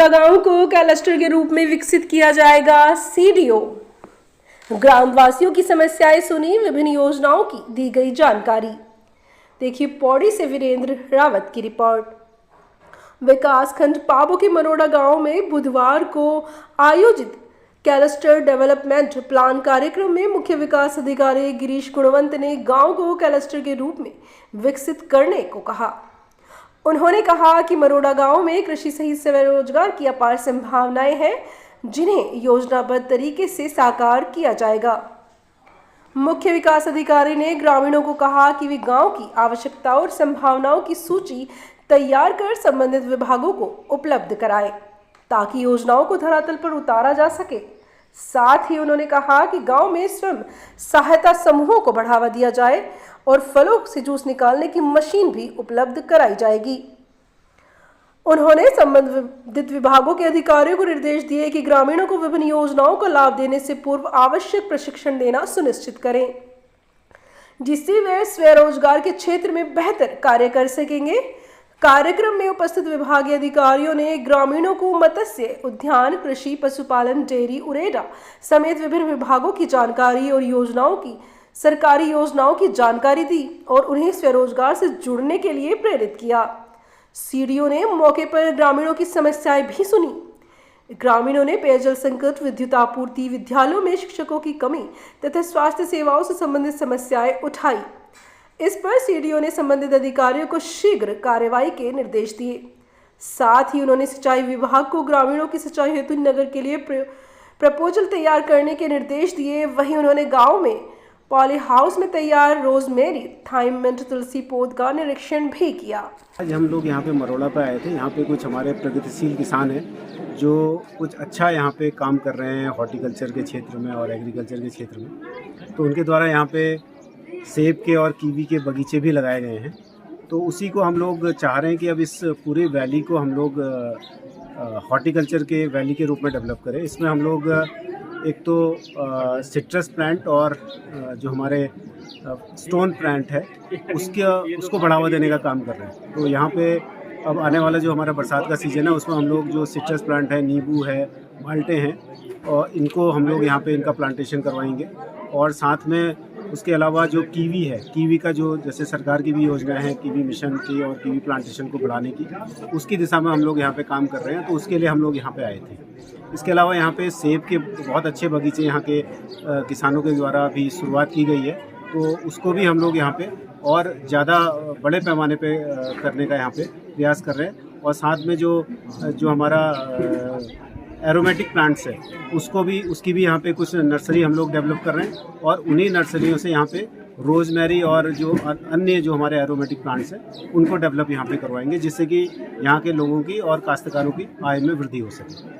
मरोड़ा गांव को क्लस्टर के रूप में विकसित किया जाएगा। सीडीओ ग्रामवासियों की समस्याएं सुनी, विभिन्न योजनाओं की दी गई जानकारी। देखिए पौड़ी से वीरेंद्र रावत की रिपोर्ट। विकासखंड पाबो के मरोड़ा गांव में बुधवार को आयोजित क्लस्टर डेवलपमेंट प्लान कार्यक्रम में मुख्य विकास अधिकारी गिरीश गुणवंत ने गांव को क्लस्टर के रूप में विकसित करने को कहा। उन्होंने कहा कि मरोड़ा गांव में कृषि सहित स्वरोजगार की अपार संभावनाएं हैं, जिन्हें योजनाबद्ध तरीके से साकार किया जाएगा। मुख्य विकास अधिकारी ने ग्रामीणों को कहा कि वे गांव की आवश्यकताओं और संभावनाओं की सूची तैयार कर संबंधित विभागों को उपलब्ध कराएं, ताकि योजनाओं को धरातल पर उतारा जा सके। साथ ही उन्होंने कहा कि गांव में स्वयं सहायता समूहों को बढ़ावा दिया जाए और फलों से जूस निकालने की मशीन भी उपलब्ध कराई जाएगी। उन्होंने संबंधित विभागों के अधिकारियों को निर्देश दिए कि ग्रामीणों को विभिन्न योजनाओं का लाभ देने से पूर्व आवश्यक प्रशिक्षण देना सुनिश्चित करें, जिससे वे स्वरोजगार के क्षेत्र में बेहतर कार्य कर सकेंगे। कार्यक्रम में उपस्थित विभागीय अधिकारियों ने ग्रामीणों को मत्स्य उद्यान, कृषि, पशुपालन, डेयरी, उरेडा समेत विभिन्न विभागों की जानकारी और सरकारी योजनाओं की जानकारी दी और उन्हें स्वरोजगार से जुड़ने के लिए प्रेरित किया। सीडीओ ने मौके पर ग्रामीणों की समस्याएं भी सुनी। ग्रामीणों ने पेयजल संकट, विद्युत आपूर्ति, विद्यालयों में शिक्षकों की कमी तथा स्वास्थ्य सेवाओं से संबंधित समस्याएं उठाई। इस पर सीडीओ ने संबंधित अधिकारियों को शीघ्र कार्रवाई के निर्देश दिए। साथ ही उन्होंने सिंचाई विभाग को ग्रामीणों की सिंचाई हेतु नगर के लिए प्रपोजल तैयार करने के निर्देश दिए। वहीं उन्होंने गाँव में पॉली हाउस में तैयार रोजमेरी, थाइम मिंट, तुलसी पौध का निरीक्षण भी किया। आज हम लोग यहाँ पे मरोड़ा पे आए थे। यहाँ पे कुछ हमारे प्रगतिशील किसान हैं जो कुछ अच्छा यहाँ पे काम कर रहे हैं हॉर्टिकल्चर के क्षेत्र में और एग्रीकल्चर के क्षेत्र में। तो उनके द्वारा यहाँ पे सेब के और कीवी के बगीचे भी लगाए गए हैं। तो उसी को हम लोग चाह रहे हैं कि अब इस पूरे वैली को हम लोग हॉर्टिकल्चर के वैली के रूप में डेवलप करें। इसमें हम लोग एक तो सिट्रस प्लांट और जो हमारे स्टोन प्लांट है उसको बढ़ावा देने का काम कर रहे हैं। तो यहाँ पे अब आने वाला जो हमारा बरसात का सीज़न है उसमें हम लोग जो सिट्रस प्लांट है, नींबू है, माल्टे हैं, और इनको हम लोग यहाँ पे इनका प्लांटेशन करवाएंगे। और साथ में उसके अलावा जो कीवी है, कीवी का जो जैसे सरकार की भी योजना है कीवी मिशन की और कीवी प्लांटेशन को बढ़ाने की, उसकी दिशा में हम लोग यहाँ पे काम कर रहे हैं। तो उसके लिए हम लोग यहाँ पे आए थे। इसके अलावा यहाँ पे सेब के बहुत अच्छे बगीचे यहाँ के किसानों के द्वारा भी शुरुआत की गई है। तो उसको भी हम लोग यहाँ पे और ज़्यादा बड़े पैमाने पे करने का यहाँ पे प्रयास कर रहे हैं। और साथ में जो हमारा एरोमेटिक प्लांट्स है उसकी भी यहाँ पे कुछ नर्सरी हम लोग डेवलप कर रहे हैं। और उन्हीं नर्सरियों से यहाँ पे रोजमेरी और जो अन्य जो हमारे एरोमेटिक प्लांट्स हैं उनको डेवलप यहाँ पे करवाएंगे, जिससे कि यहाँ के लोगों की और काश्तकारों की आय में वृद्धि हो सके।